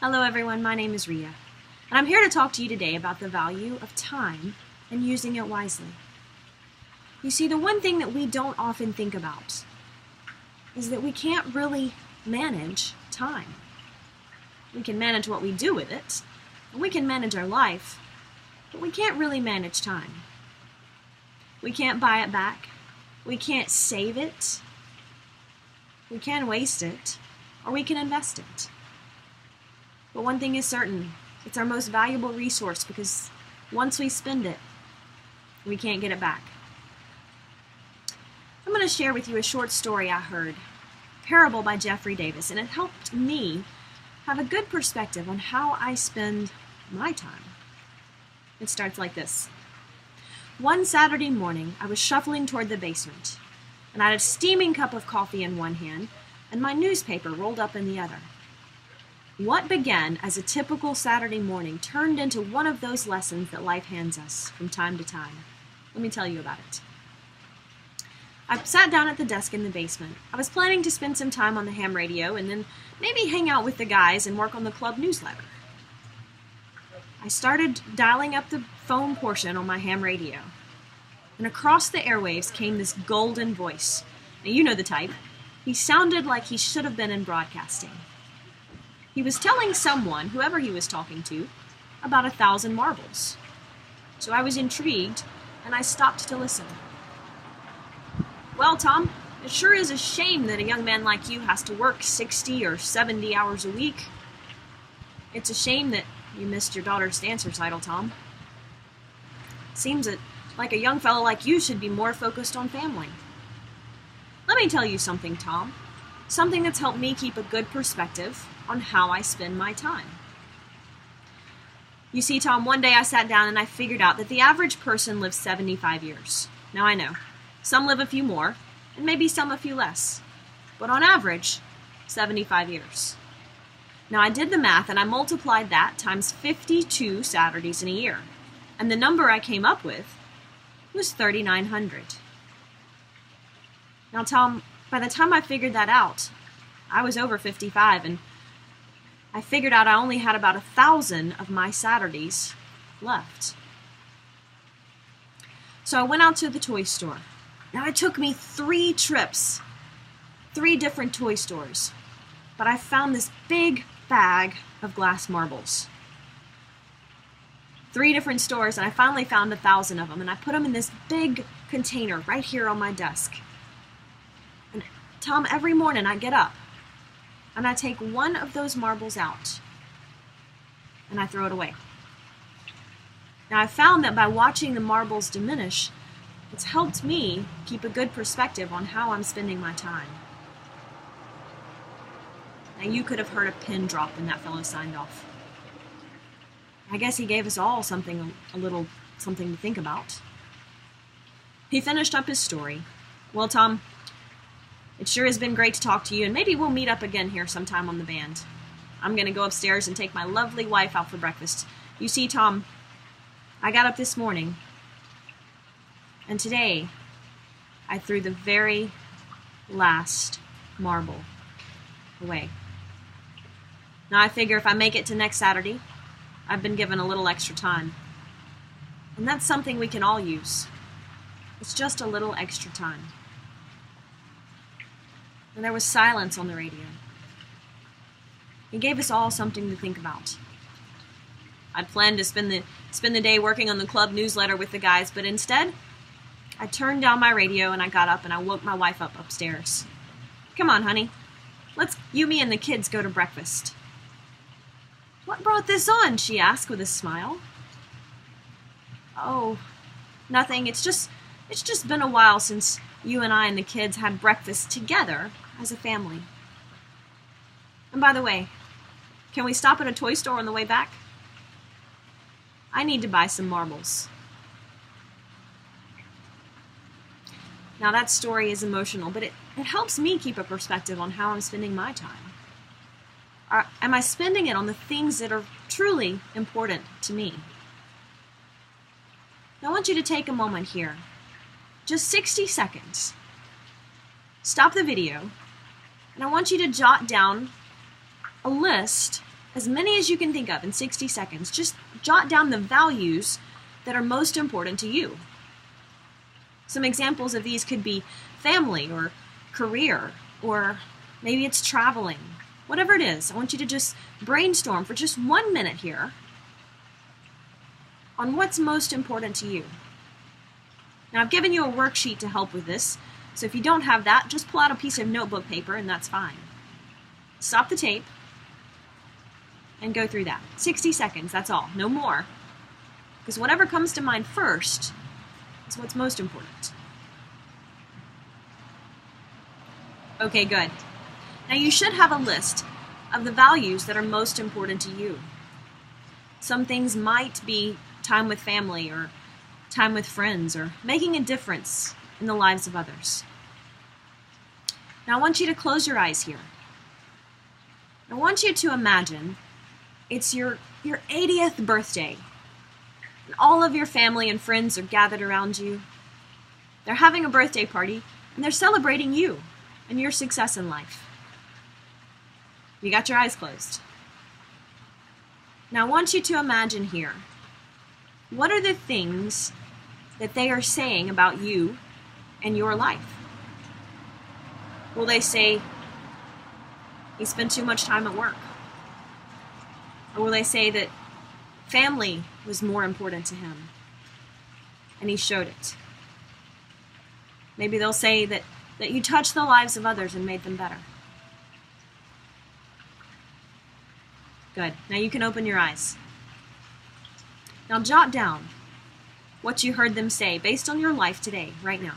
Hello everyone, my name is Ria, and I'm here to talk to you today about the value of time and using it wisely. You see, the one thing that we don't often think about is that we can't really manage time. We can manage what we do with it, and we can manage our life, but we can't really manage time. We can't buy it back, we can't save it, we can waste it, or we can invest it. But one thing is certain, it's our most valuable resource because once we spend it, we can't get it back. I'm going to share with you a short story I heard, Parable by Jeffrey Davis, and it helped me have a good perspective on how I spend my time. It starts like this. One Saturday morning, I was shuffling toward the basement, and I had a steaming cup of coffee in one hand and my newspaper rolled up in the other. What began as a typical Saturday morning turned into one of those lessons that life hands us from time to time. Let me tell you about it. I sat down at the desk in the basement. I was planning to spend some time on the ham radio and then maybe hang out with the guys and work on the club newsletter. I started dialing up the phone portion on my ham radio, and across the airwaves came this golden voice. Now, you know the type. He sounded like he should have been in broadcasting. He was telling someone, whoever he was talking to, about 1,000 marbles. So I was intrigued, and I stopped to listen. Well, Tom, it sure is a shame that a young man like you has to work 60 or 70 hours a week. It's a shame that you missed your daughter's dance recital, Tom. Seems that like a young fellow like you should be more focused on family. Let me tell you something, Tom. Something that's helped me keep a good perspective on how I spend my time. You see, Tom, one day I sat down and I figured out that the average person lives 75 years. Now I know, some live a few more, and maybe some a few less. But on average, 75 years. Now I did the math and I multiplied that times 52 Saturdays in a year. And the number I came up with was 3,900. Now, Tom, by the time I figured that out, I was over 55, and I figured out I only had about 1,000 of my Saturdays left. So I went out to the toy store. Now, it took me 3 trips, 3 different toy stores, but I found this big bag of glass marbles. 3 different stores, and I finally found 1,000 of them, and I put them in this big container right here on my desk. And Tom, every morning I get up, and I take one of those marbles out, and I throw it away. Now, I found that by watching the marbles diminish, it's helped me keep a good perspective on how I'm spending my time. Now, you could have heard a pin drop when that fellow signed off. I guess he gave us all something to think about. He finished up his story. Well, Tom, it sure has been great to talk to you, and maybe we'll meet up again here sometime on the band. I'm going to go upstairs and take my lovely wife out for breakfast. You see, Tom, I got up this morning, and today I threw the very last marble away. Now I figure if I make it to next Saturday, I've been given a little extra time. And that's something we can all use. It's just a little extra time. And there was silence on the radio. He gave us all something to think about. I'd planned to spend the day working on the club newsletter with the guys, but instead, I turned down my radio and I got up and I woke my wife up upstairs. Come on, honey. Let's you, me, and the kids go to breakfast. What brought this on? She asked with a smile. Oh, nothing. It's just been a while since you and I and the kids had breakfast together as a family. And by the way, can we stop at a toy store on the way back? I need to buy some marbles. Now that story is emotional, but it helps me keep a perspective on how I'm spending my time. Am I spending it on the things that are truly important to me? Now I want you to take a moment here, just 60 seconds. Stop the video, and I want you to jot down a list as many as you can think of in 60 seconds. Just jot down the values that are most important to you. Some examples of these could be family or career, or maybe it's traveling. Whatever it is, I want you to just brainstorm for just 1 minute here on what's most important to you. Now, I've given you a worksheet to help with this, so if you don't have that, just pull out a piece of notebook paper and that's fine. Stop the tape and go through that. 60 seconds, that's all, no more. Because whatever comes to mind first is what's most important. Okay, good. Now you should have a list of the values that are most important to you. Some things might be time with family or time with friends or making a difference in the lives of others. Now I want you to close your eyes here. I want you to imagine it's your 80th birthday and all of your family and friends are gathered around you. They're having a birthday party and they're celebrating you and your success in life. You got your eyes closed. Now I want you to imagine here, what are the things that they are saying about you and your life? Will they say, he spent too much time at work? Or will they say that family was more important to him and he showed it? Maybe they'll say that you touched the lives of others and made them better. Good. Now you can open your eyes. Now jot down what you heard them say based on your life today, right now.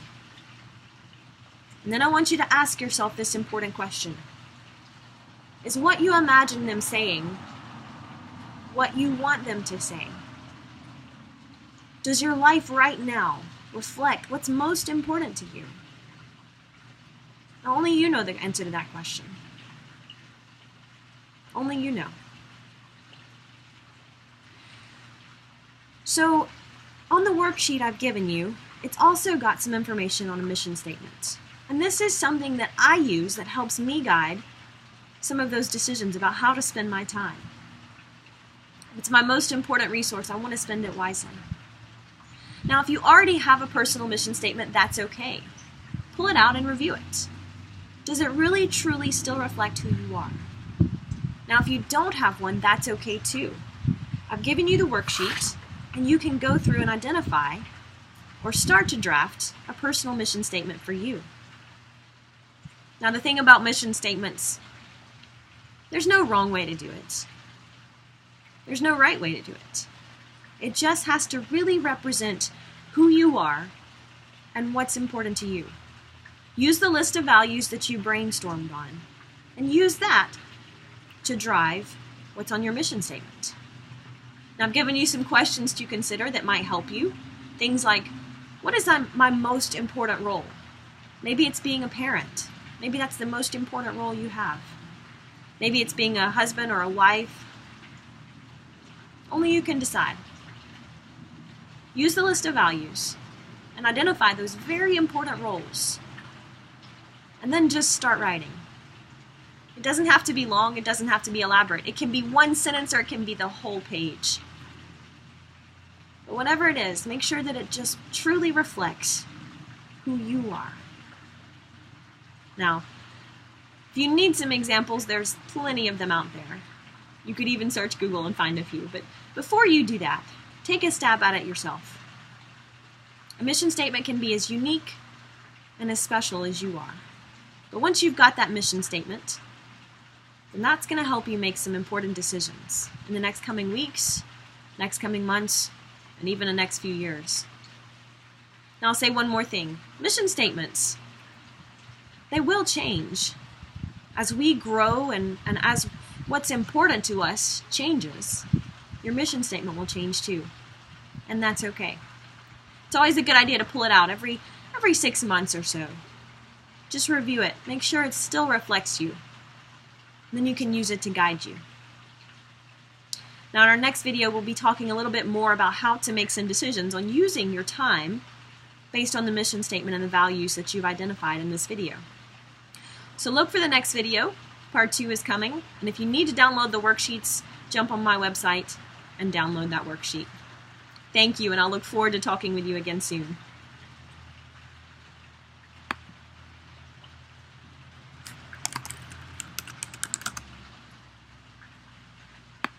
And then I want you to ask yourself this important question. Is what you imagine them saying what you want them to say? Does your life right now reflect what's most important to you? Now, only you know the answer to that question. Only you know. So, on the worksheet I've given you, it's also got some information on a mission statement. And this is something that I use that helps me guide some of those decisions about how to spend my time. It's my most important resource. I want to spend it wisely. Now, if you already have a personal mission statement, that's okay. Pull it out and review it. Does it really, truly still reflect who you are? Now, if you don't have one, that's okay too. I've given you the worksheet, and you can go through and identify or start to draft a personal mission statement for you. Now, the thing about mission statements, there's no wrong way to do it. There's no right way to do it. It just has to really represent who you are and what's important to you. Use the list of values that you brainstormed on, and use that to drive what's on your mission statement. Now, I've given you some questions to consider that might help you. Things like, what is my most important role? Maybe it's being a parent. Maybe that's the most important role you have. Maybe it's being a husband or a wife. Only you can decide. Use the list of values and identify those very important roles. And then just start writing. It doesn't have to be long, it doesn't have to be elaborate. It can be one sentence or it can be the whole page. But whatever it is, make sure that it just truly reflects who you are. Now, if you need some examples, there's plenty of them out there. You could even search Google and find a few. But before you do that, take a stab at it yourself. A mission statement can be as unique and as special as you are. But once you've got that mission statement, then that's going to help you make some important decisions in the next coming weeks, next coming months, and even the next few years. Now I'll say one more thing. Mission statements, they will change. As we grow and as what's important to us changes, your mission statement will change too. And that's okay. It's always a good idea to pull it out every 6 months or so. Just review it. Make sure it still reflects you. Then you can use it to guide you. Now in our next video, we'll be talking a little bit more about how to make some decisions on using your time based on the mission statement and the values that you've identified in this video. So look for the next video. Part 2 is coming, and if you need to download the worksheets, jump on my website and download that worksheet. Thank you, and I'll look forward to talking with you again soon.